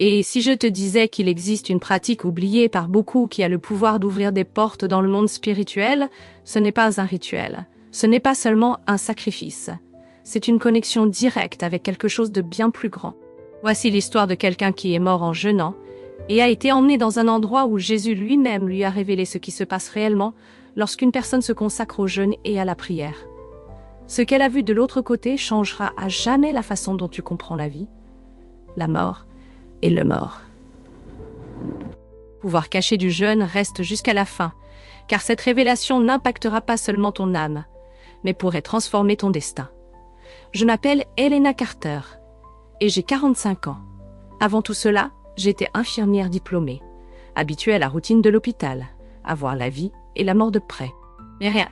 Et si je te disais qu'il existe une pratique oubliée par beaucoup qui a le pouvoir d'ouvrir des portes dans le monde spirituel, ce n'est pas un rituel, ce n'est pas seulement un sacrifice. C'est une connexion directe avec quelque chose de bien plus grand. Voici l'histoire de quelqu'un qui est mort en jeûnant et a été emmené dans un endroit où Jésus lui-même lui a révélé ce qui se passe réellement lorsqu'une personne se consacre au jeûne et à la prière. Ce qu'elle a vu de l'autre côté changera à jamais la façon dont tu comprends la vie, la mort et le mort. Le pouvoir caché du jeûne reste jusqu'à la fin, car cette révélation n'impactera pas seulement ton âme, mais pourrait transformer ton destin. Je m'appelle Helena Carter et j'ai 45 ans. Avant tout cela, j'étais infirmière diplômée, habituée à la routine de l'hôpital, à voir la vie et la mort de près. Mais rien,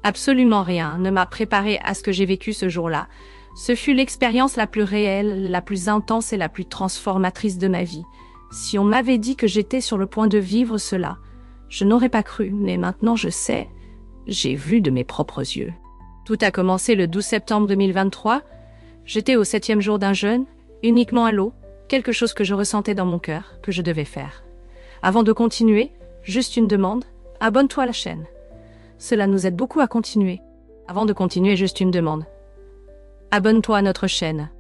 absolument rien, ne m'a préparée à ce que j'ai vécu ce jour-là. Ce fut l'expérience la plus réelle, la plus intense et la plus transformatrice de ma vie. Si on m'avait dit que j'étais sur le point de vivre cela, je n'aurais pas cru, mais maintenant je sais, j'ai vu de mes propres yeux. Tout a commencé le 12 septembre 2023. J'étais au 7e jour d'un jeûne, uniquement à l'eau, quelque chose que je ressentais dans mon cœur, que je devais faire. Avant de continuer, juste une demande, abonne-toi à la chaîne. Cela nous aide beaucoup à continuer. Avant de continuer, juste une demande. Abonne-toi à notre chaîne.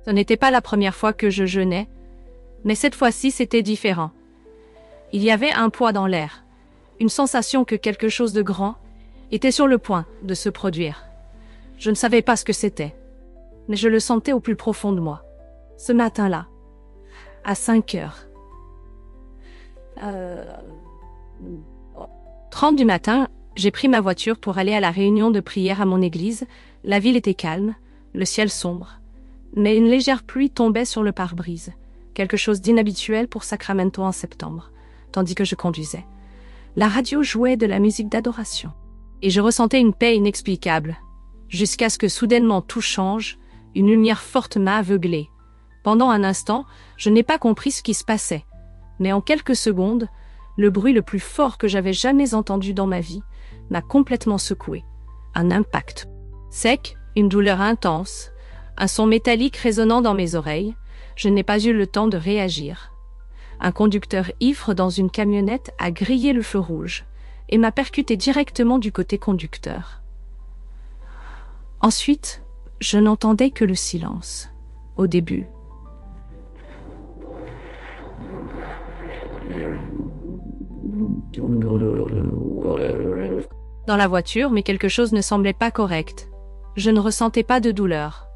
Ce n'était pas la première fois que je jeûnais, mais cette fois-ci c'était différent. Il y avait un poids dans l'air, une sensation que quelque chose de grand était sur le point de se produire. Je ne savais pas ce que c'était, mais je le sentais au plus profond de moi. Ce matin-là, à 5 heures 30 du matin, j'ai pris ma voiture pour aller à la réunion de prière à mon église. La ville était calme, le ciel sombre, mais une légère pluie tombait sur le pare-brise, quelque chose d'inhabituel pour Sacramento en septembre, tandis que je conduisais. La radio jouait de la musique d'adoration, et je ressentais une paix inexplicable, jusqu'à ce que soudainement tout change, une lumière forte m'a aveuglée. Pendant un instant, je n'ai pas compris ce qui se passait, mais en quelques secondes, le bruit le plus fort que j'avais jamais entendu dans ma vie m'a complètement secoué. Un impact sec, une douleur intense, un son métallique résonnant dans mes oreilles. Je n'ai pas eu le temps de réagir. Un conducteur ivre dans une camionnette a grillé le feu rouge et m'a percuté directement du côté conducteur. Ensuite, je n'entendais que le silence. Au début, dans la voiture, mais quelque chose ne semblait pas correct. Je ne ressentais pas de douleur.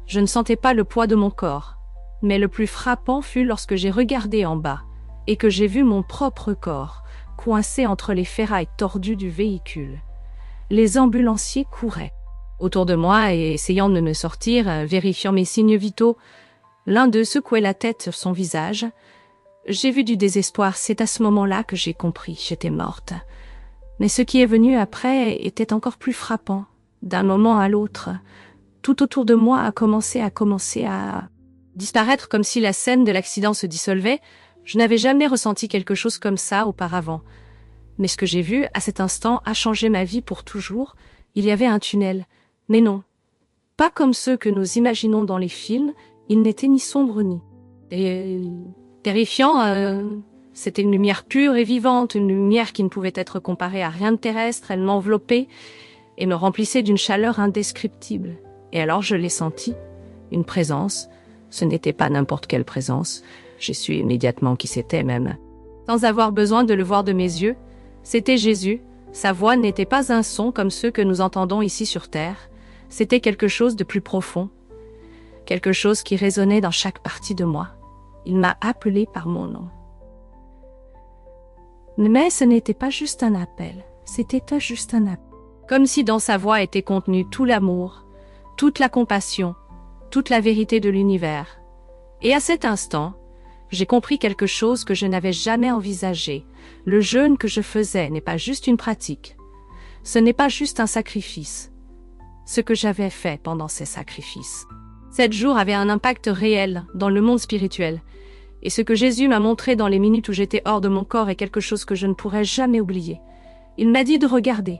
Je ne sentais pas le poids de mon corps. Mais le plus frappant fut lorsque j'ai regardé en bas et que j'ai vu mon propre corps coincé entre les ferrailles tordues du véhicule. Les ambulanciers couraient autour de moi et essayant de me sortir, vérifiant mes signes vitaux. L'un d'eux secouait la tête sur son visage. J'ai vu du désespoir. C'est à ce moment-là que j'ai compris, j'étais morte. Mais ce qui est venu après était encore plus frappant. D'un moment à l'autre, tout autour de moi a commencé à disparaître comme si la scène de l'accident se dissolvait. Je n'avais jamais ressenti quelque chose comme ça auparavant. Mais ce que j'ai vu à cet instant a changé ma vie pour toujours. Il y avait un tunnel. Mais non, pas comme ceux que nous imaginons dans les films. Il n'était ni sombre ni terrifiant. C'était une lumière pure et vivante, une lumière qui ne pouvait être comparée à rien de terrestre. Elle m'enveloppait et me remplissait d'une chaleur indescriptible. Et alors je l'ai senti, une présence. Ce n'était pas n'importe quelle présence. J'ai su immédiatement qui c'était même. Sans avoir besoin de le voir de mes yeux, c'était Jésus. Sa voix n'était pas un son comme ceux que nous entendons ici sur terre. C'était quelque chose de plus profond. Quelque chose qui résonnait dans chaque partie de moi. Il m'a appelé par mon nom. Mais ce n'était pas juste un appel. C'était pas juste un appel. Comme si dans sa voix était contenu tout l'amour, toute la compassion, toute la vérité de l'univers. Et à cet instant, j'ai compris quelque chose que je n'avais jamais envisagé. Le jeûne que je faisais n'est pas juste une pratique. Ce n'est pas juste un sacrifice. Ce que j'avais fait pendant ces sacrifices. 7 jours avaient un impact réel dans le monde spirituel. Et ce que Jésus m'a montré dans les minutes où j'étais hors de mon corps est quelque chose que je ne pourrai jamais oublier. Il m'a dit de regarder.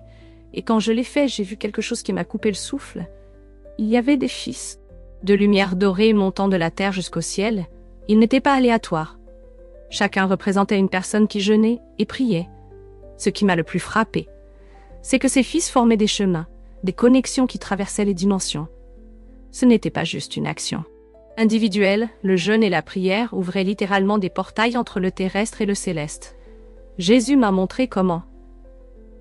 Et quand je l'ai fait, j'ai vu quelque chose qui m'a coupé le souffle. Il y avait des fils de lumière dorée montant de la terre jusqu'au ciel, Ils n'étaient pas aléatoires. Chacun représentait une personne qui jeûnait et priait. Ce qui m'a le plus frappé, c'est que ces fils formaient des chemins, des connexions qui traversaient les dimensions. Ce n'était pas juste une action individuelle, le jeûne et la prière ouvraient littéralement des portails entre le terrestre et le céleste. Jésus m'a montré comment.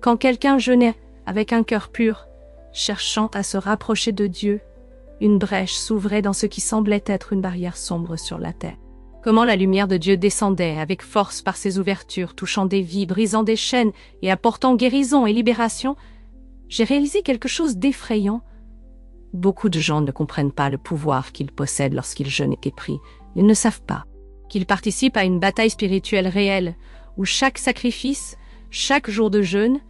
Quand quelqu'un jeûnait avec un cœur pur, cherchant à se rapprocher de Dieu, une brèche s'ouvrait dans ce qui semblait être une barrière sombre sur la terre. Comment la lumière de Dieu descendait avec force par ses ouvertures, touchant des vies, brisant des chaînes et apportant guérison et libération. J'ai réalisé quelque chose d'effrayant. Beaucoup de gens ne comprennent pas le pouvoir qu'ils possèdent lorsqu'ils jeûnent et prient. Ils ne savent pas qu'ils participent à une bataille spirituelle réelle, où chaque sacrifice, chaque jour de jeûne,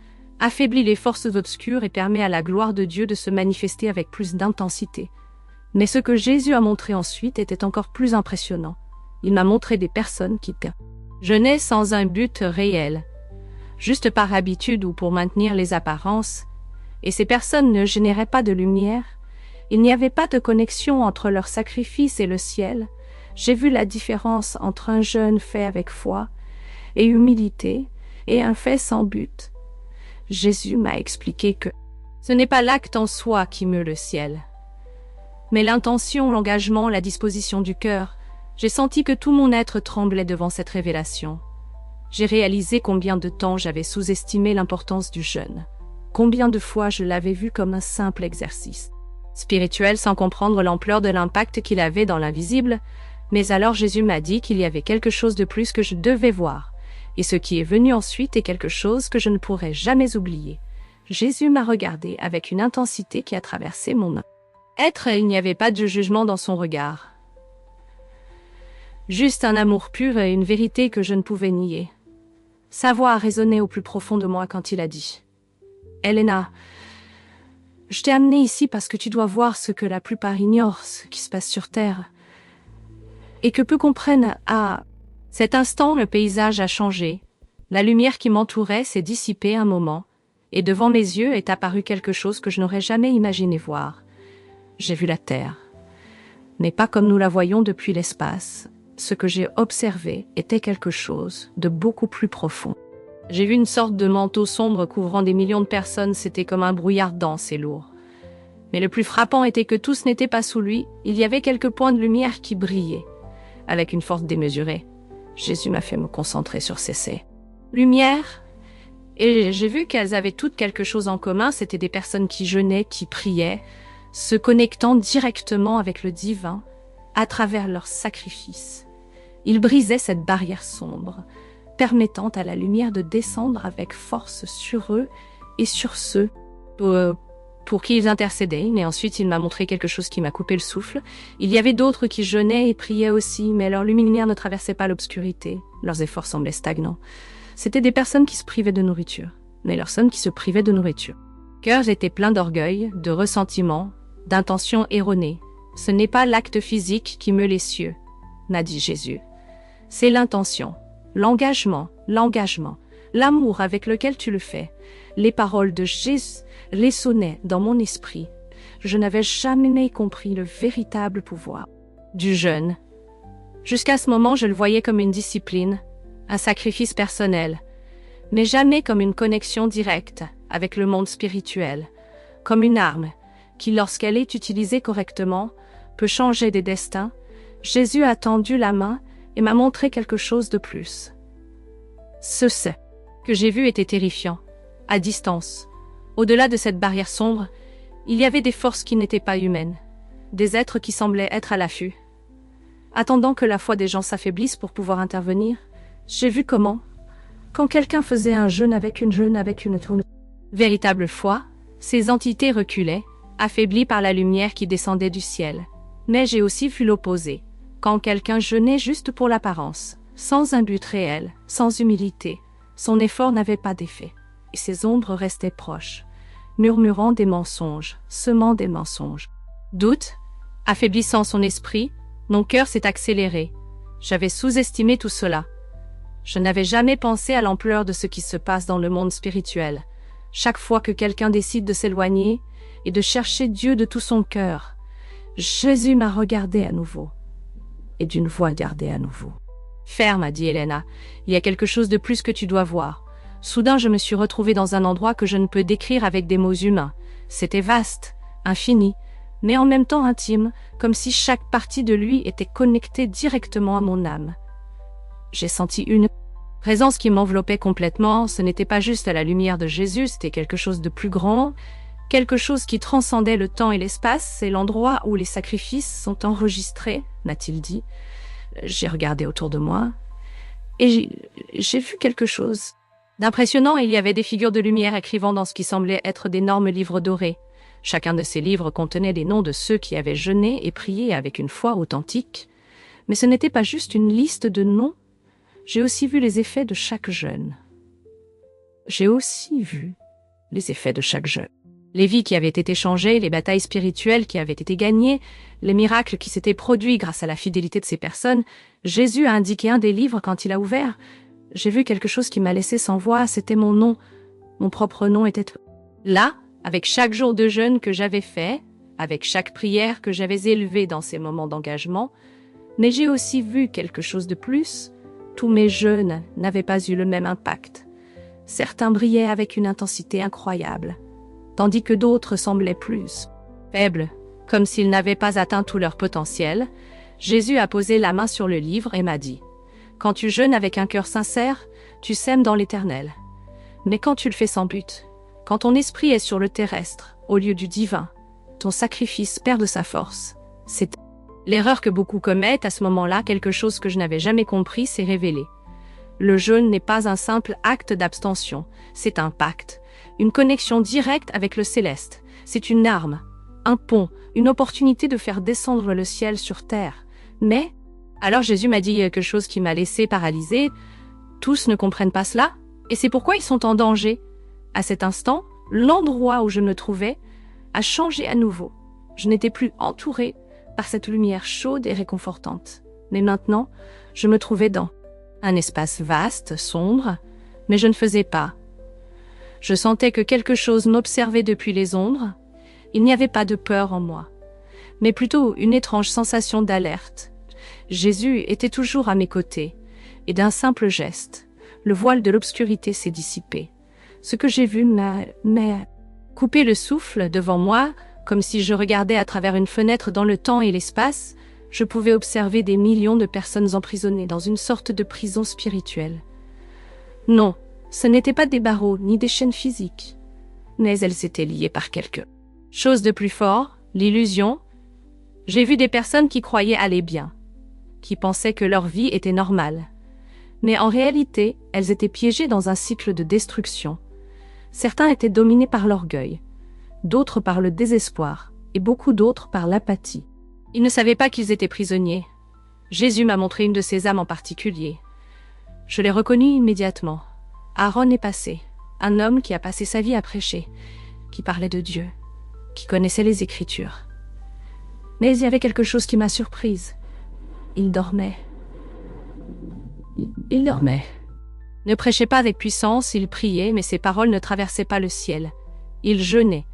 affaiblit les forces obscures et permet à la gloire de Dieu de se manifester avec plus d'intensité. Mais ce que Jésus a montré ensuite était encore plus impressionnant. Il m'a montré des personnes qui jeûnaient sans un but réel, juste par habitude ou pour maintenir les apparences, et ces personnes ne généraient pas de lumière. Il n'y avait pas de connexion entre leur sacrifice et le ciel. J'ai vu la différence entre un jeûne fait avec foi et humilité et un fait sans but. Jésus m'a expliqué que ce n'est pas l'acte en soi qui meut le ciel, mais l'intention, l'engagement, la disposition du cœur. J'ai senti que tout mon être tremblait devant cette révélation. J'ai réalisé combien de temps j'avais sous-estimé l'importance du jeûne. Combien de fois je l'avais vu comme un simple exercice spirituel sans comprendre l'ampleur de l'impact qu'il avait dans l'invisible. Mais alors Jésus m'a dit qu'il y avait quelque chose de plus que je devais voir. Et ce qui est venu ensuite est quelque chose que je ne pourrai jamais oublier. Jésus m'a regardé avec une intensité qui a traversé mon être et il n'y avait pas de jugement dans son regard. Juste un amour pur et une vérité que je ne pouvais nier. Sa voix a résonné au plus profond de moi quand il a dit « Elena, je t'ai amenée ici parce que tu dois voir ce que la plupart ignorent, ce qui se passe sur Terre, et que peu comprennent. À cet instant, le paysage a changé. La lumière qui m'entourait s'est dissipée un moment, et devant mes yeux est apparu quelque chose que je n'aurais jamais imaginé voir. J'ai vu la Terre, mais pas comme nous la voyons depuis l'espace. Ce que j'ai observé était quelque chose de beaucoup plus profond. J'ai vu une sorte de manteau sombre couvrant des millions de personnes, c'était comme un brouillard dense et lourd. Mais le plus frappant était que tout ce n'était pas sous lui, il y avait quelques points de lumière qui brillaient, avec une force démesurée. Jésus m'a fait me concentrer sur ces lumières, et j'ai vu qu'elles avaient toutes quelque chose en commun, c'était des personnes qui jeûnaient, qui priaient, se connectant directement avec le divin, à travers leur sacrifice. Ils brisaient cette barrière sombre, permettant à la lumière de descendre avec force sur eux et sur ceux pour qui ils intercédaient. Mais ensuite, il m'a montré quelque chose qui m'a coupé le souffle. Il y avait d'autres qui jeûnaient et priaient aussi, mais leur lumière ne traversait pas l'obscurité. Leurs efforts semblaient stagnants. C'étaient des personnes qui se privaient de nourriture, mais leurs sons qui se privaient de nourriture. Cœurs étaient pleins d'orgueil, de ressentiment, d'intentions erronées. Ce n'est pas l'acte physique qui meut les cieux, m'a dit Jésus. C'est l'intention. L'engagement, l'amour avec lequel tu le fais. Les paroles de Jésus résonnaient dans mon esprit. Je n'avais jamais compris le véritable pouvoir du jeûne. Jusqu'à ce moment, je le voyais comme une discipline, un sacrifice personnel, mais jamais comme une connexion directe avec le monde spirituel, comme une arme qui, lorsqu'elle est utilisée correctement, peut changer des destins. Jésus a tendu la main et m'a montré quelque chose de plus. Ce que j'ai vu était terrifiant. À distance, au-delà de cette barrière sombre, il y avait des forces qui n'étaient pas humaines, des êtres qui semblaient être à l'affût. Attendant que la foi des gens s'affaiblisse pour pouvoir intervenir, j'ai vu comment, quand quelqu'un faisait un jeûne avec une véritable foi, ces entités reculaient, affaiblies par la lumière qui descendait du ciel. Mais j'ai aussi vu l'opposé. Quand quelqu'un jeûnait juste pour l'apparence, sans un but réel, sans humilité, son effort n'avait pas d'effet. Et ses ombres restaient proches, murmurant des mensonges, semant des mensonges. Doute, affaiblissant son esprit, mon cœur s'est accéléré. J'avais sous-estimé tout cela. Je n'avais jamais pensé à l'ampleur de ce qui se passe dans le monde spirituel. Chaque fois que quelqu'un décide de s'éloigner et de chercher Dieu de tout son cœur, Jésus m'a regardé à nouveau. et d'une voix gardée à nouveau. Ferme, a dit Elena. Il y a quelque chose de plus que tu dois voir. Soudain, je me suis retrouvée dans un endroit que je ne peux décrire avec des mots humains. C'était vaste, infini, mais en même temps intime, comme si chaque partie de lui était connectée directement à mon âme. J'ai senti une présence qui m'enveloppait complètement. Ce n'était pas juste la lumière de Jésus, c'était quelque chose de plus grand, quelque chose qui transcendait le temps et l'espace. C'est l'endroit où les sacrifices sont enregistrés, m'a-t-il dit. J'ai regardé autour de moi et j'ai vu quelque chose d'impressionnant. Il y avait des figures de lumière écrivant dans ce qui semblait être d'énormes livres dorés. Chacun de ces livres contenait les noms de ceux qui avaient jeûné et prié avec une foi authentique. Mais ce n'était pas juste une liste de noms. J'ai aussi vu les effets de chaque jeûne. Les vies qui avaient été changées, les batailles spirituelles qui avaient été gagnées, les miracles qui s'étaient produits grâce à la fidélité de ces personnes. Jésus a indiqué un des livres quand il a ouvert. J'ai vu quelque chose qui m'a laissé sans voix, c'était mon nom. Mon propre nom était là, avec chaque jour de jeûne que j'avais fait, avec chaque prière que j'avais élevée dans ces moments d'engagement. Mais j'ai aussi vu quelque chose de plus. Tous mes jeûnes n'avaient pas eu le même impact. Certains brillaient avec une intensité incroyable, tandis que d'autres semblaient plus faibles, comme s'ils n'avaient pas atteint tout leur potentiel. Jésus a posé la main sur le livre et m'a dit « Quand tu jeûnes avec un cœur sincère, tu sèmes dans l'éternel. Mais quand tu le fais sans but, quand ton esprit est sur le terrestre, au lieu du divin, ton sacrifice perd de sa force. » C'est l'erreur que beaucoup commettent à ce moment-là. Quelque chose que je n'avais jamais compris s'est révélé. Le jeûne n'est pas un simple acte d'abstention, c'est un pacte, une connexion directe avec le céleste. C'est une arme, un pont, une opportunité de faire descendre le ciel sur terre. Mais, alors Jésus m'a dit quelque chose qui m'a laissé paralysée. Tous ne comprennent pas cela, et c'est pourquoi ils sont en danger. À cet instant, l'endroit où je me trouvais a changé à nouveau. Je n'étais plus entourée par cette lumière chaude et réconfortante. Mais maintenant, je me trouvais dans un espace vaste, sombre, mais je ne faisais pas. Je sentais que quelque chose m'observait depuis les ombres. Il n'y avait pas de peur en moi, mais plutôt une étrange sensation d'alerte. Jésus était toujours à mes côtés, et d'un simple geste, le voile de l'obscurité s'est dissipé. Ce que j'ai vu m'a coupé le souffle devant moi, comme si je regardais à travers une fenêtre dans le temps et l'espace. Je pouvais observer des millions de personnes emprisonnées dans une sorte de prison spirituelle. Non, ce n'étaient pas des barreaux ni des chaînes physiques, mais elles étaient liées par quelque chose de plus fort, l'illusion. J'ai vu des personnes qui croyaient aller bien, qui pensaient que leur vie était normale. Mais en réalité, elles étaient piégées dans un cycle de destruction. Certains étaient dominés par l'orgueil, d'autres par le désespoir, et beaucoup d'autres par l'apathie. Ils ne savaient pas qu'ils étaient prisonniers. Jésus m'a montré une de ces âmes en particulier. Je l'ai reconnue immédiatement. Aaron est passé, un homme qui a passé sa vie à prêcher, qui parlait de Dieu, qui connaissait les Écritures. Mais il y avait quelque chose qui m'a surprise. Il dormait. Il dormait. Ne prêchait pas avec puissance, il priait, mais ses paroles ne traversaient pas le ciel. Il jeûnait,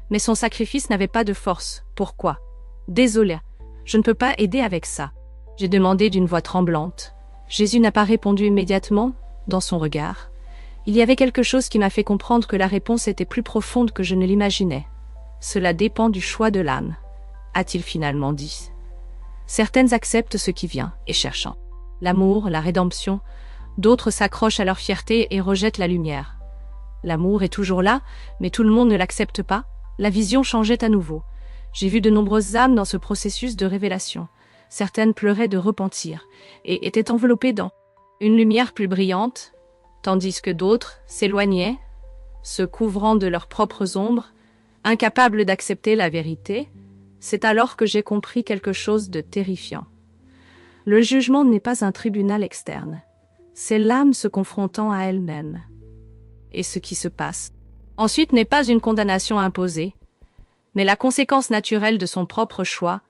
mais son sacrifice n'avait pas de force. Pourquoi? Désolé, je ne peux pas aider avec ça. J'ai demandé d'une voix tremblante. Jésus n'a pas répondu immédiatement, dans son regard. Il y avait quelque chose qui m'a fait comprendre que la réponse était plus profonde que je ne l'imaginais. Cela dépend du choix de l'âme, a-t-il finalement dit. Certaines acceptent ce qui vient et cherchent l'amour, la rédemption. D'autres s'accrochent à leur fierté et rejettent la lumière. L'amour est toujours là, mais tout le monde ne l'accepte pas. La vision changeait à nouveau. J'ai vu de nombreuses âmes dans ce processus de révélation. Certaines pleuraient de repentir et étaient enveloppées dans une lumière plus brillante, tandis que d'autres s'éloignaient, se couvrant de leurs propres ombres, incapables d'accepter la vérité. C'est alors que j'ai compris quelque chose de terrifiant. Le jugement n'est pas un tribunal externe. C'est l'âme se confrontant à elle-même. Et ce qui se passe ensuite n'est pas une condamnation imposée, mais la conséquence naturelle de son propre choix.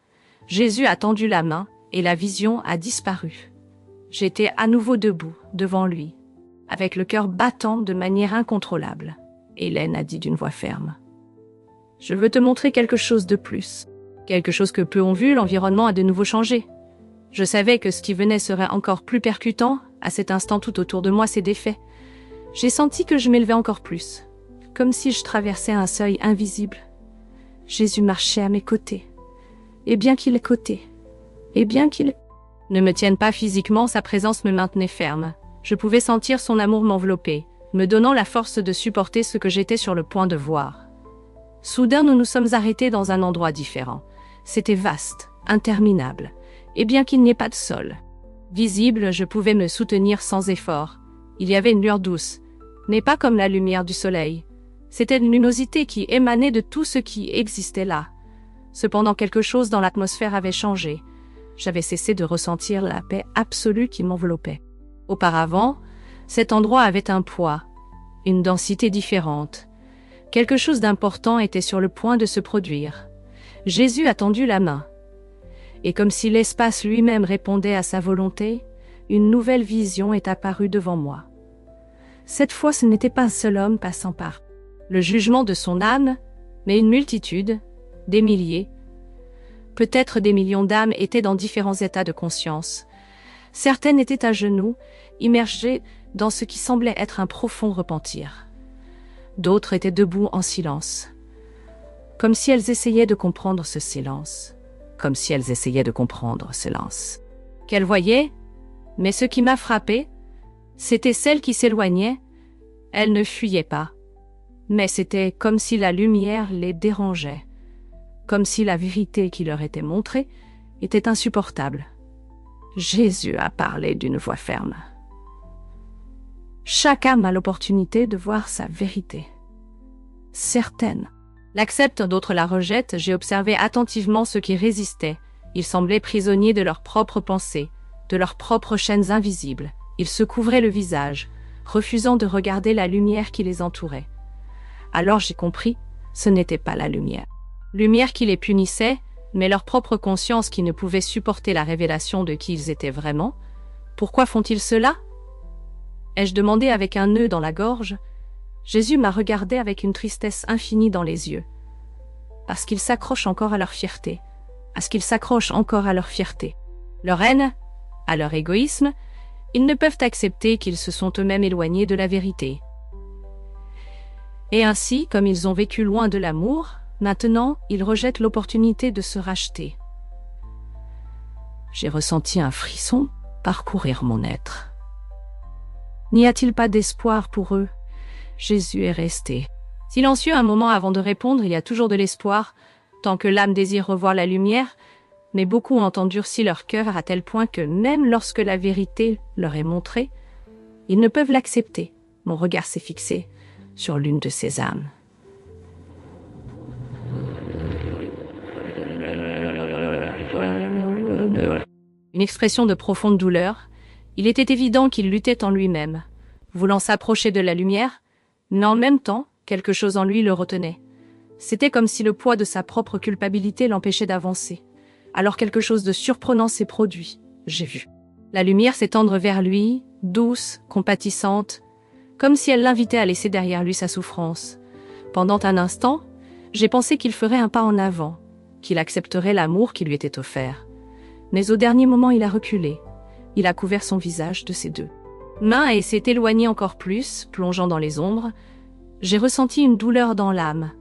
Jésus a tendu la main et la vision a disparu. J'étais à nouveau debout, devant lui, avec le cœur battant de manière incontrôlable. Hélène a dit d'une voix ferme. « Je veux te montrer quelque chose de plus. Quelque chose que peu ont vu, l'environnement a de nouveau changé. Je savais que ce qui venait serait encore plus percutant. À cet instant, tout autour de moi s'est défait. J'ai senti que je m'élevais encore plus, comme si je traversais un seuil invisible. Jésus marchait à mes côtés. Et bien qu'il ne me tienne pas physiquement, sa présence me maintenait ferme. Je pouvais sentir son amour m'envelopper, me donnant la force de supporter ce que j'étais sur le point de voir. Soudain, nous nous sommes arrêtés dans un endroit différent. C'était vaste, interminable, et bien qu'il n'y ait pas de sol visible, je pouvais me soutenir sans effort. Il y avait une lueur douce, mais pas comme la lumière du soleil. C'était une luminosité qui émanait de tout ce qui existait là. Cependant, quelque chose dans l'atmosphère avait changé. J'avais cessé de ressentir la paix absolue qui m'enveloppait. Auparavant, cet endroit avait un poids, une densité différente. Quelque chose d'important était sur le point de se produire. Jésus a tendu la main. Et comme si l'espace lui-même répondait à sa volonté, une nouvelle vision est apparue devant moi. Cette fois, ce n'était pas un seul homme passant par le jugement de son âme, mais une multitude, des milliers, peut-être des millions d'âmes étaient dans différents états de conscience. Certaines étaient à genoux, immergées dans ce qui semblait être un profond repentir. D'autres étaient debout en silence, comme si elles essayaient de comprendre ce silence. Qu'elles voyaient, mais ce qui m'a frappé, c'était celle qui s'éloignait. Elle ne fuyait pas, mais c'était comme si la lumière les dérangeait, comme si la vérité qui leur était montrée était insupportable. Jésus a parlé d'une voix ferme. Chaque âme a l'opportunité de voir sa vérité. Certaines l'acceptent, d'autres la rejettent. J'ai observé attentivement ceux qui résistaient. Ils semblaient prisonniers de leurs propres pensées, de leurs propres chaînes invisibles. Ils se couvraient le visage, refusant de regarder la lumière qui les entourait. Alors j'ai compris, ce n'était pas la lumière qui les punissait, mais leur propre conscience qui ne pouvait supporter la révélation de qui ils étaient vraiment. Pourquoi font-ils cela? Ai-je demandé avec un nœud dans la gorge. Jésus m'a regardé avec une tristesse infinie dans les yeux. Parce qu'ils s'accrochent encore à leur fierté. Leur haine, à leur égoïsme, ils ne peuvent accepter qu'ils se sont eux-mêmes éloignés de la vérité. Et ainsi, comme ils ont vécu loin de l'amour, maintenant, ils rejettent l'opportunité de se racheter. J'ai ressenti un frisson parcourir mon être. N'y a-t-il pas d'espoir pour eux? Jésus est resté silencieux un moment avant de répondre. Il y a toujours de l'espoir, tant que l'âme désire revoir la lumière, mais beaucoup ont endurci leur cœur à tel point que même lorsque la vérité leur est montrée, ils ne peuvent l'accepter. Mon regard s'est fixé sur l'une de ces âmes. Une expression de profonde douleur. Il était évident qu'il luttait en lui-même, voulant s'approcher de la lumière, mais en même temps, quelque chose en lui le retenait. C'était comme si le poids de sa propre culpabilité l'empêchait d'avancer. Alors quelque chose de surprenant s'est produit. J'ai vu la lumière s'étendre vers lui, douce, compatissante, comme si elle l'invitait à laisser derrière lui sa souffrance. Pendant un instant, j'ai pensé qu'il ferait un pas en avant, qu'il accepterait l'amour qui lui était offert. Mais au dernier moment, il a reculé. Il a couvert son visage de ses deux mains et s'est éloigné encore plus, plongeant dans les ombres. J'ai ressenti une douleur dans l'âme,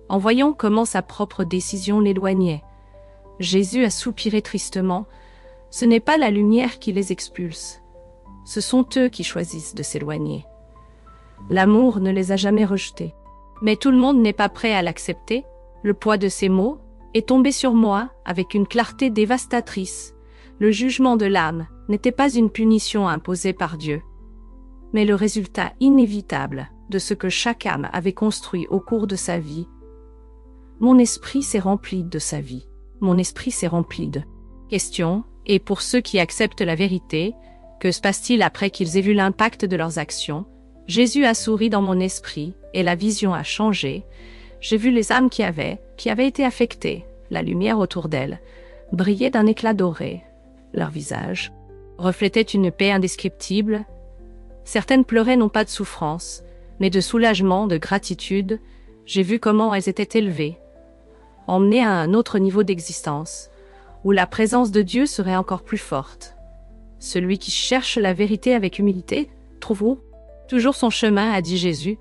en voyant comment sa propre décision l'éloignait. Jésus a soupiré tristement. Ce n'est pas la lumière qui les expulse. Ce sont eux qui choisissent de s'éloigner. L'amour ne les a jamais rejetés. Mais tout le monde n'est pas prêt à l'accepter. Le poids de ces mots est tombé sur moi avec une clarté dévastatrice. Le jugement de l'âme n'était pas une punition imposée par Dieu, mais le résultat inévitable de ce que chaque âme avait construit au cours de sa vie. Mon esprit s'est rempli de sa vie. Mon esprit s'est rempli de questions, et pour ceux qui acceptent la vérité, que se passe-t-il après qu'ils aient vu l'impact de leurs actions? Jésus a souri dans mon esprit, et la vision a changé. J'ai vu les âmes qui avaient été affectées. La lumière autour d'elles brillait d'un éclat doré. Leur visage reflétait une paix indescriptible. Certaines pleuraient non pas de souffrance, mais de soulagement, de gratitude. J'ai vu comment elles étaient élevées, emmenées à un autre niveau d'existence, où la présence de Dieu serait encore plus forte. Celui qui cherche la vérité avec humilité trouve toujours son chemin, a dit Jésus.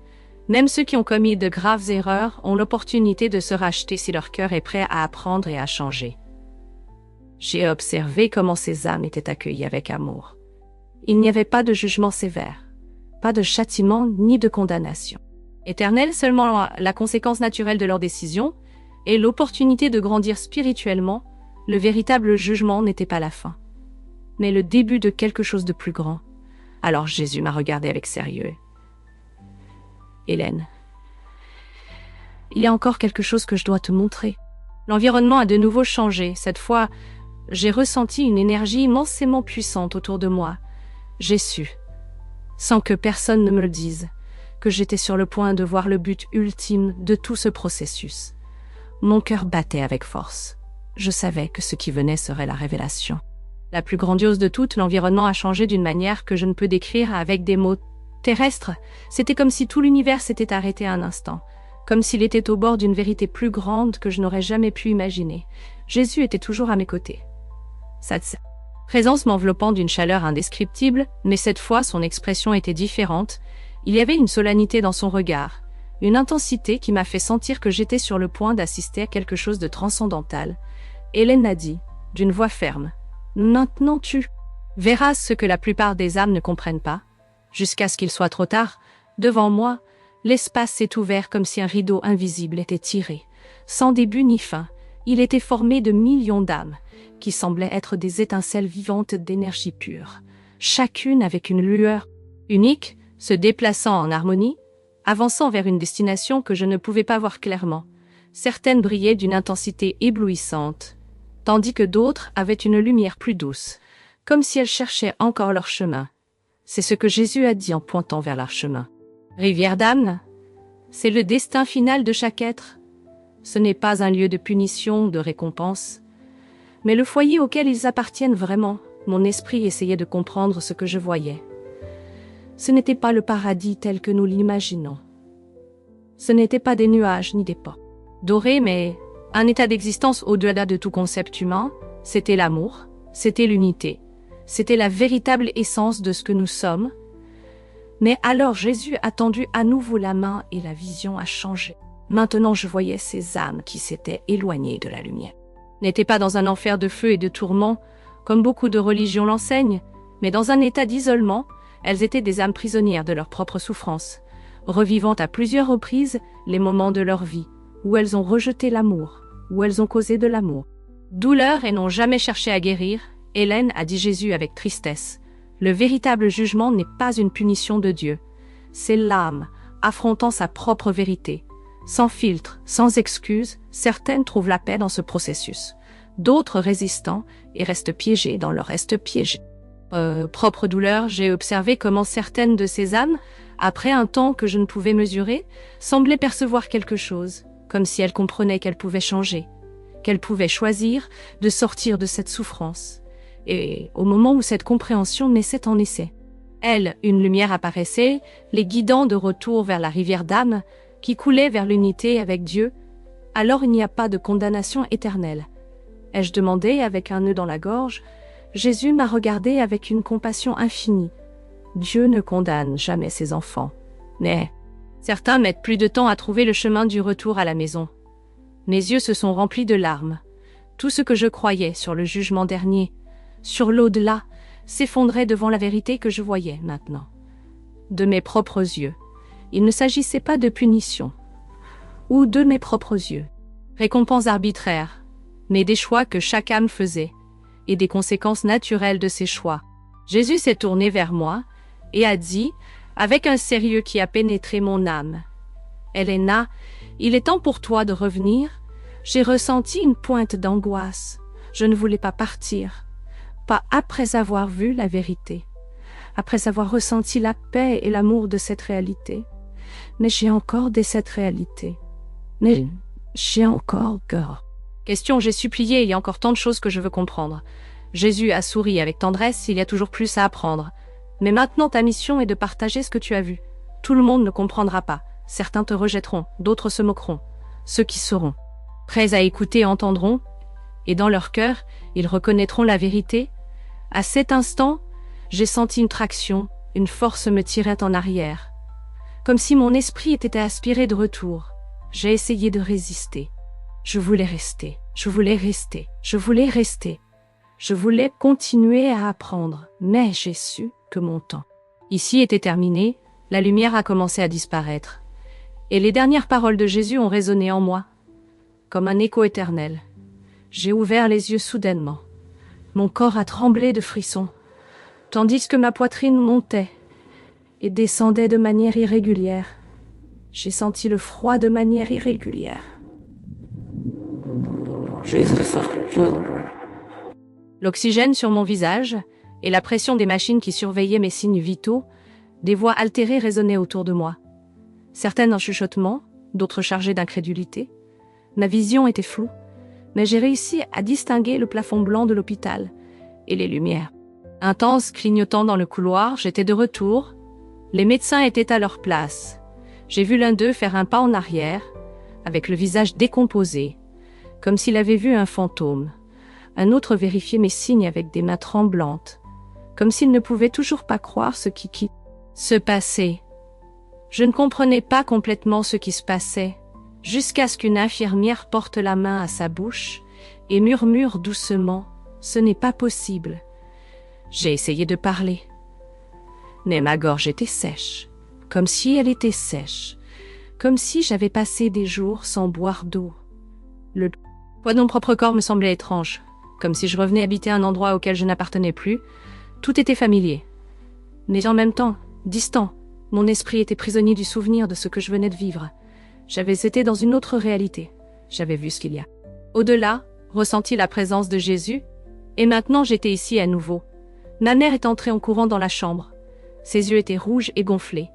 Même ceux qui ont commis de graves erreurs ont l'opportunité de se racheter si leur cœur est prêt à apprendre et à changer. J'ai observé comment ces âmes étaient accueillies avec amour. Il n'y avait pas de jugement sévère, pas de châtiment ni de condamnation. Éternelle, seulement la conséquence naturelle de leur décision et l'opportunité de grandir spirituellement. Le véritable jugement n'était pas la fin, mais le début de quelque chose de plus grand. Alors Jésus m'a regardé avec sérieux. Hélène, il y a encore quelque chose que je dois te montrer. L'environnement a de nouveau changé. Cette fois, j'ai ressenti une énergie immensément puissante autour de moi. J'ai su, sans que personne ne me le dise, que j'étais sur le point de voir le but ultime de tout ce processus. Mon cœur battait avec force. Je savais que ce qui venait serait la révélation. La plus grandiose de toutes, l'environnement a changé d'une manière que je ne peux décrire avec des mots terrestres. C'était comme si tout l'univers s'était arrêté un instant, comme s'il était au bord d'une vérité plus grande que je n'aurais jamais pu imaginer. Jésus était toujours à mes côtés. Sa présence m'enveloppant d'une chaleur indescriptible, mais cette fois son expression était différente. Il y avait une solennité dans son regard, une intensité qui m'a fait sentir que j'étais sur le point d'assister à quelque chose de transcendantal. Hélène a dit, d'une voix ferme, « Maintenant tu verras ce que la plupart des âmes ne comprennent pas. » Jusqu'à ce qu'il soit trop tard, devant moi, l'espace s'est ouvert comme si un rideau invisible était tiré. Sans début ni fin, il était formé de millions d'âmes, qui semblaient être des étincelles vivantes d'énergie pure, chacune avec une lueur unique, se déplaçant en harmonie, avançant vers une destination que je ne pouvais pas voir clairement. Certaines brillaient d'une intensité éblouissante, tandis que d'autres avaient une lumière plus douce, comme si elles cherchaient encore leur chemin. C'est ce que Jésus a dit en pointant vers leur chemin. Rivière d'âmes, c'est le destin final de chaque être. Ce n'est pas un lieu de punition ou de récompense, mais le foyer auquel ils appartiennent vraiment. Mon esprit essayait de comprendre ce que je voyais. Ce n'était pas le paradis tel que nous l'imaginons. Ce n'était pas des nuages ni des ports dorés, mais un état d'existence au-delà de tout concept humain. C'était l'amour, c'était l'unité, c'était la véritable essence de ce que nous sommes. Mais alors Jésus a tendu à nouveau la main et la vision a changé. Maintenant je voyais ces âmes qui s'étaient éloignées de la lumière. N'étaient pas dans un enfer de feu et de tourments, comme beaucoup de religions l'enseignent, mais dans un état d'isolement. Elles étaient des âmes prisonnières de leur propre souffrance, revivant à plusieurs reprises les moments de leur vie, où elles ont rejeté l'amour, où elles ont causé de l'amour. Douleur et n'ont jamais cherché à guérir, Hélène, a dit Jésus avec tristesse. Le véritable jugement n'est pas une punition de Dieu. C'est l'âme, affrontant sa propre vérité. Sans filtre, sans excuse, certaines trouvent la paix dans ce processus. D'autres résistant et restent piégées dans leur reste piégé. Propre douleur, j'ai observé comment certaines de ces âmes, après un temps que je ne pouvais mesurer, semblaient percevoir quelque chose, comme si elles comprenaient qu'elles pouvaient changer, qu'elles pouvaient choisir de sortir de cette souffrance. Et au moment où cette compréhension naissait en essai, elles, une lumière apparaissait, les guidant de retour vers la rivière d'âme, qui coulait vers l'unité avec Dieu. Alors il n'y a pas de condamnation éternelle. Ai-je demandé avec un nœud dans la gorge. Jésus m'a regardé avec une compassion infinie. Dieu ne condamne jamais ses enfants. Mais certains mettent plus de temps à trouver le chemin du retour à la maison. Mes yeux se sont remplis de larmes. Tout ce que je croyais sur le jugement dernier, sur l'au-delà, s'effondrait devant la vérité que je voyais maintenant. De mes propres yeux. Il ne s'agissait pas de punition. Ou de mes propres yeux. Récompense arbitraire, mais des choix que chaque âme faisait, et des conséquences naturelles de ces choix. Jésus s'est tourné vers moi et a dit, avec un sérieux qui a pénétré mon âme, « Helena, il est temps pour toi de revenir. » J'ai ressenti une pointe d'angoisse. Je ne voulais pas partir, pas après avoir vu la vérité, après avoir ressenti la paix et l'amour de cette réalité. Mais j'ai encore de cette réalité. Mais j'ai encore peur. Question, j'ai supplié, il y a encore tant de choses que je veux comprendre. Jésus a souri avec tendresse, il y a toujours plus à apprendre. Mais maintenant ta mission est de partager ce que tu as vu. Tout le monde ne comprendra pas. Certains te rejetteront, d'autres se moqueront. Ceux qui seront prêts à écouter entendront. et dans leur cœur, ils reconnaîtront la vérité. À cet instant, j'ai senti une traction, une force me tirait en arrière. Comme si mon esprit était aspiré de retour. J'ai essayé de résister. Je voulais rester, je voulais rester, je voulais rester. Je voulais continuer à apprendre, mais j'ai su que mon temps ici était terminé, la lumière a commencé à disparaître. Et les dernières paroles de Jésus ont résonné en moi, comme un écho éternel. J'ai ouvert les yeux soudainement. Mon corps a tremblé de frissons, tandis que ma poitrine montait et descendait de manière irrégulière. J'ai senti le froid de manière irrégulière. L'oxygène sur mon visage et la pression des machines qui surveillaient mes signes vitaux, des voix altérées résonnaient autour de moi. Certaines en chuchotement, d'autres chargées d'incrédulité. Ma vision était floue, mais j'ai réussi à distinguer le plafond blanc de l'hôpital et les lumières intenses clignotant dans le couloir. J'étais de retour. Les médecins étaient à leur place. J'ai vu l'un d'eux faire un pas en arrière, avec le visage décomposé, comme s'il avait vu un fantôme. Un autre vérifiait mes signes avec des mains tremblantes, comme s'il ne pouvait toujours pas croire ce qui se passait. Je ne comprenais pas complètement ce qui se passait, jusqu'à ce qu'une infirmière porte la main à sa bouche et murmure doucement « Ce n'est pas possible ». J'ai essayé de parler, mais ma gorge était sèche, comme si elle était sèche, comme si j'avais passé des jours sans boire d'eau. Le poids de mon propre corps me semblait étrange, comme si je revenais habiter un endroit auquel je n'appartenais plus. Tout était familier, mais en même temps, distant. Mon esprit était prisonnier du souvenir de ce que je venais de vivre. J'avais été dans une autre réalité. J'avais vu ce qu'il y a au-delà, ressenti la présence de Jésus, et maintenant j'étais ici à nouveau. Ma mère est entrée en courant dans la chambre. Ses yeux étaient rouges et gonflés.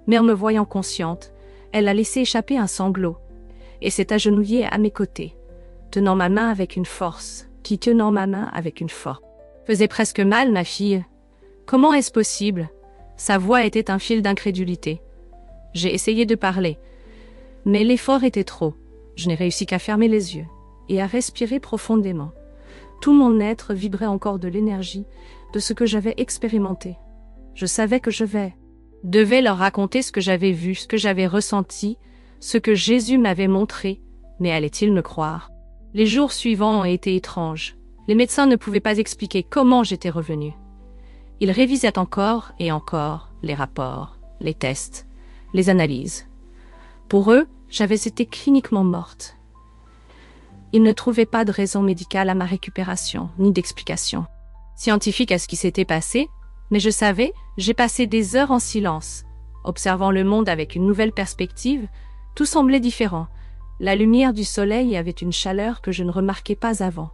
Mais en me voyant consciente, elle a laissé échapper un sanglot, et s'est agenouillée à mes côtés, tenant ma main avec une force, Faisait presque mal, ma fille. Comment est-ce possible? Sa voix était un fil d'incrédulité. J'ai essayé de parler, mais l'effort était trop. Je n'ai réussi qu'à fermer les yeux et à respirer profondément. Tout mon être vibrait encore de l'énergie de ce que j'avais expérimenté. Je savais que je devais leur raconter ce que j'avais vu, ce que j'avais ressenti, ce que Jésus m'avait montré, mais allaient-ils me croire? Les jours suivants ont été étranges. Les médecins ne pouvaient pas expliquer comment j'étais revenue. Ils révisaient encore et encore les rapports, les tests, les analyses. Pour eux, j'avais été cliniquement morte. Ils ne trouvaient pas de raison médicale à ma récupération, ni d'explication scientifique à ce qui s'était passé, mais je savais, j'ai passé des heures en silence, observant le monde avec une nouvelle perspective. Tout semblait différent. La lumière du soleil avait une chaleur que je ne remarquais pas avant.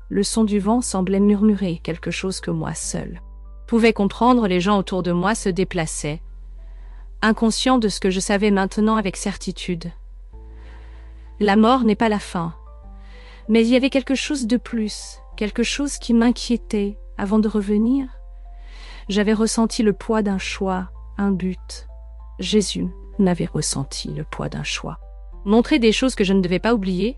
Le son du vent semblait murmurer quelque chose que moi seule pouvais comprendre. Les gens autour de moi se déplaçaient, inconscients de ce que je savais maintenant avec certitude. La mort n'est pas la fin. Mais il y avait quelque chose de plus, quelque chose qui m'inquiétait avant de revenir. J'avais ressenti le poids d'un choix, un but. Jésus m'avait ressenti le poids d'un choix. Montrer des choses que je ne devais pas oublier,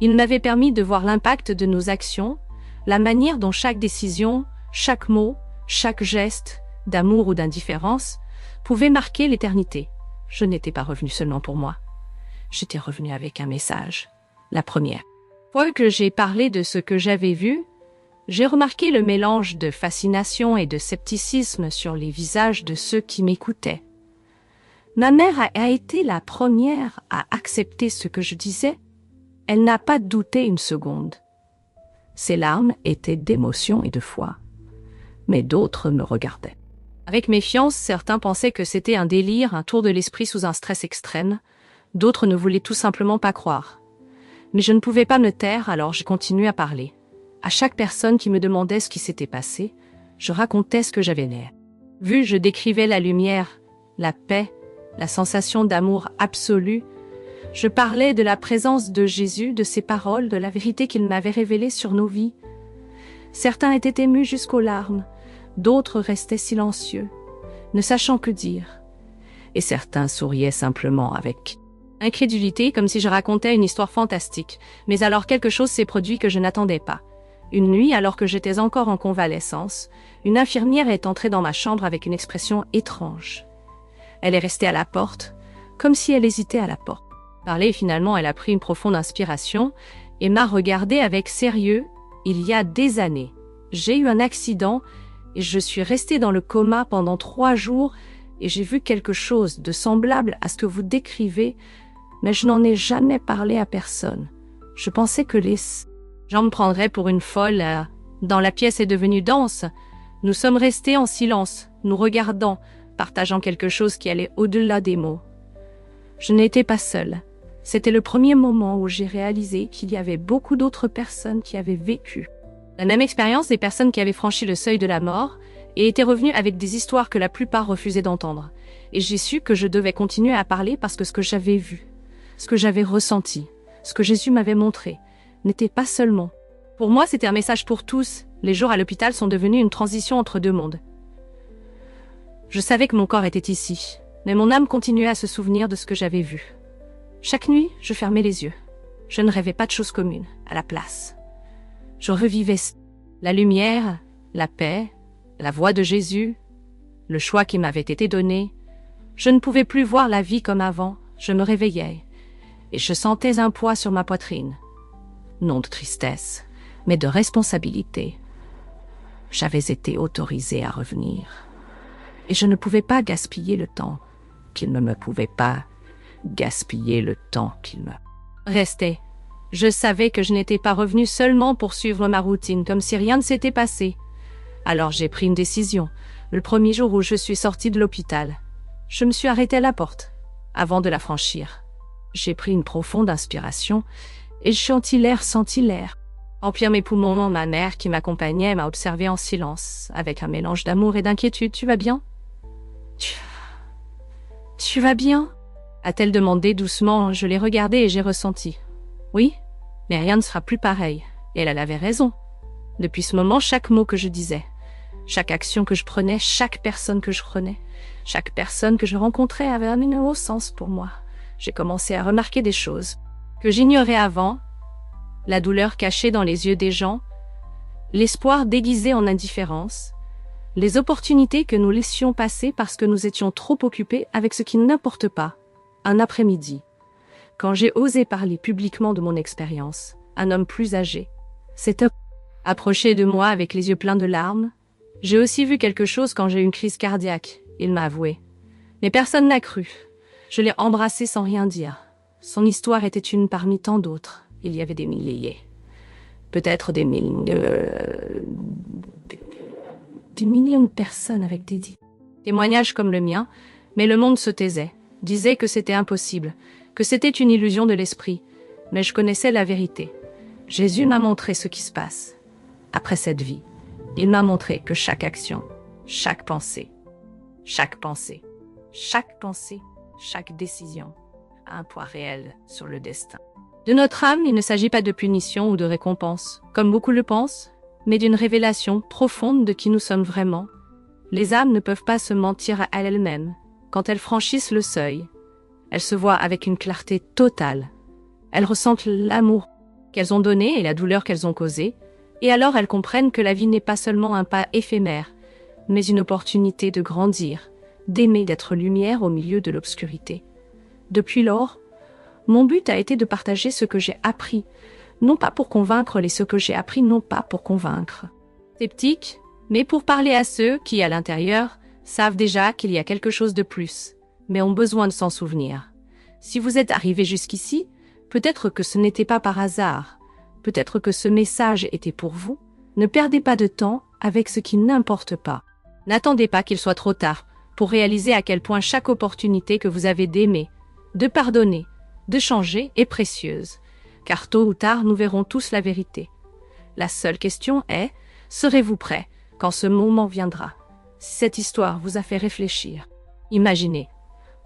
il m'avait permis de voir l'impact de nos actions, la manière dont chaque décision, chaque mot, chaque geste, d'amour ou d'indifférence, pouvait marquer l'éternité. Je n'étais pas revenue seulement pour moi. J'étais revenue avec un message. La première fois que j'ai parlé de ce que j'avais vu, j'ai remarqué le mélange de fascination et de scepticisme sur les visages de ceux qui m'écoutaient. Ma mère a été la première à accepter ce que je disais. Elle n'a pas douté une seconde. Ses larmes étaient d'émotion et de foi. Mais d'autres me regardaient. Avec méfiance, certains pensaient que c'était un délire, un tour de l'esprit sous un stress extrême. D'autres ne voulaient tout simplement pas croire. Mais je ne pouvais pas me taire, alors j'ai continué à parler. À chaque personne qui me demandait ce qui s'était passé, je racontais ce que j'avais vu. Je décrivais la lumière, la paix, la sensation d'amour absolu. Je parlais de la présence de Jésus, de ses paroles, de la vérité qu'il m'avait révélée sur nos vies. Certains étaient émus jusqu'aux larmes, d'autres restaient silencieux, ne sachant que dire. Et certains souriaient simplement avec Incrédulité, comme si je racontais une histoire fantastique. Mais alors quelque chose s'est produit que je n'attendais pas. Une nuit, alors que j'étais encore en convalescence, une infirmière est entrée dans ma chambre avec une expression étrange. Elle est restée à la porte, comme si elle hésitait à la porte. Parler, finalement, elle a pris une profonde inspiration et m'a regardé avec sérieux. Il y a des années, j'ai eu un accident et je suis restée dans le coma pendant 3 jours et j'ai vu quelque chose de semblable à ce que vous décrivez, mais je n'en ai jamais parlé à personne. Je pensais que les gens me prendraient pour une folle. Dans la pièce est devenue dense. Nous sommes restés en silence, nous regardant, partageant quelque chose qui allait au-delà des mots. Je n'étais pas seule. C'était le premier moment où j'ai réalisé qu'il y avait beaucoup d'autres personnes qui avaient vécu la même expérience, des personnes qui avaient franchi le seuil de la mort et étaient revenues avec des histoires que la plupart refusaient d'entendre. Et j'ai su que je devais continuer à parler parce que ce que j'avais vu, ce que j'avais ressenti, ce que Jésus m'avait montré, n'était pas seulement. Pour moi, c'était un message pour tous. Les jours à l'hôpital sont devenus une transition entre 2 mondes. Je savais que mon corps était ici, mais mon âme continuait à se souvenir de ce que j'avais vu. Chaque nuit, je fermais les yeux. Je ne rêvais pas de choses communes, à la place. Je revivais la lumière, la paix, la voix de Jésus, le choix qui m'avait été donné. Je ne pouvais plus voir la vie comme avant. Je me réveillais et je sentais un poids sur ma poitrine. Non de tristesse, mais de responsabilité. J'avais été autorisée à revenir. Et je ne pouvais pas gaspiller le temps qu'il ne me pouvait pas gaspiller le temps qu'il me restait. Je savais que je n'étais pas revenue seulement pour suivre ma routine, comme si rien ne s'était passé. Alors j'ai pris une décision. Le premier jour où je suis sortie de l'hôpital, je me suis arrêtée à la porte, avant de la franchir. J'ai pris une profonde inspiration et je senti l'air. Emplir mes poumons, ma mère qui m'accompagnait m'a observé en silence, avec un mélange d'amour et d'inquiétude. « Tu vas bien ? Tu vas bien ?» a-t-elle demandé doucement. Je l'ai regardée et j'ai ressenti. Oui, mais rien ne sera plus pareil. Et elle avait raison. Depuis ce moment, chaque mot que je disais, chaque action que je prenais, chaque personne que je prenais, chaque personne que je rencontrais avait un nouveau sens pour moi. J'ai commencé à remarquer des choses que j'ignorais avant, la douleur cachée dans les yeux des gens, l'espoir déguisé en indifférence, les opportunités que nous laissions passer parce que nous étions trop occupés avec ce qui n'importe pas. Un après-midi, quand j'ai osé parler publiquement de mon expérience, un homme plus âgé s'est approché de moi avec les yeux pleins de larmes. J'ai aussi vu quelque chose quand j'ai eu une crise cardiaque, il m'a avoué. Mais personne n'a cru. Je l'ai embrassé sans rien dire. Son histoire était une parmi tant d'autres. Il y avait des milliers. Peut-être des millions de personnes avec des témoignages comme le mien, mais le monde se taisait, disait que c'était impossible, que c'était une illusion de l'esprit. Mais je connaissais la vérité. Jésus m'a montré ce qui se passe. Après cette vie, il m'a montré que chaque action, chaque pensée, chaque décision a un poids réel sur le destin de notre âme. Il ne s'agit pas de punition ou de récompense, comme beaucoup le pensent, mais d'une révélation profonde de qui nous sommes vraiment. Les âmes ne peuvent pas se mentir à elles-mêmes. Quand elles franchissent le seuil, elles se voient avec une clarté totale. Elles ressentent l'amour qu'elles ont donné et la douleur qu'elles ont causée, et alors elles comprennent que la vie n'est pas seulement un pas éphémère, mais une opportunité de grandir, d'aimer, d'être lumière au milieu de l'obscurité. Depuis lors, mon but a été de partager ce que j'ai appris, non pas pour convaincre ce que j'ai appris, non pas pour convaincre sceptiques, mais pour parler à ceux qui, à l'intérieur, savent déjà qu'il y a quelque chose de plus, mais ont besoin de s'en souvenir. Si vous êtes arrivé jusqu'ici, peut-être que ce n'était pas par hasard, peut-être que ce message était pour vous. Ne perdez pas de temps avec ce qui n'importe pas. N'attendez pas qu'il soit trop tard pour réaliser à quel point chaque opportunité que vous avez d'aimer, de pardonner, de changer est précieuse, car tôt ou tard nous verrons tous la vérité. La seule question est, serez-vous prêt quand ce moment viendra? Si cette histoire vous a fait réfléchir, imaginez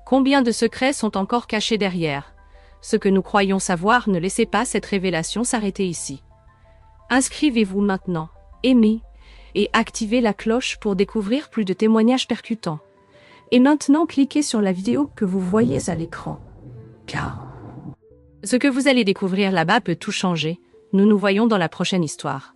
combien de secrets sont encore cachés derrière. Ce que nous croyons savoir, ne laissez pas cette révélation s'arrêter ici. Inscrivez-vous maintenant, aimez et activez la cloche pour découvrir plus de témoignages percutants. Et maintenant, cliquez sur la vidéo que vous voyez à l'écran. Car Ce que vous allez découvrir là-bas peut tout changer. Nous nous voyons dans la prochaine histoire.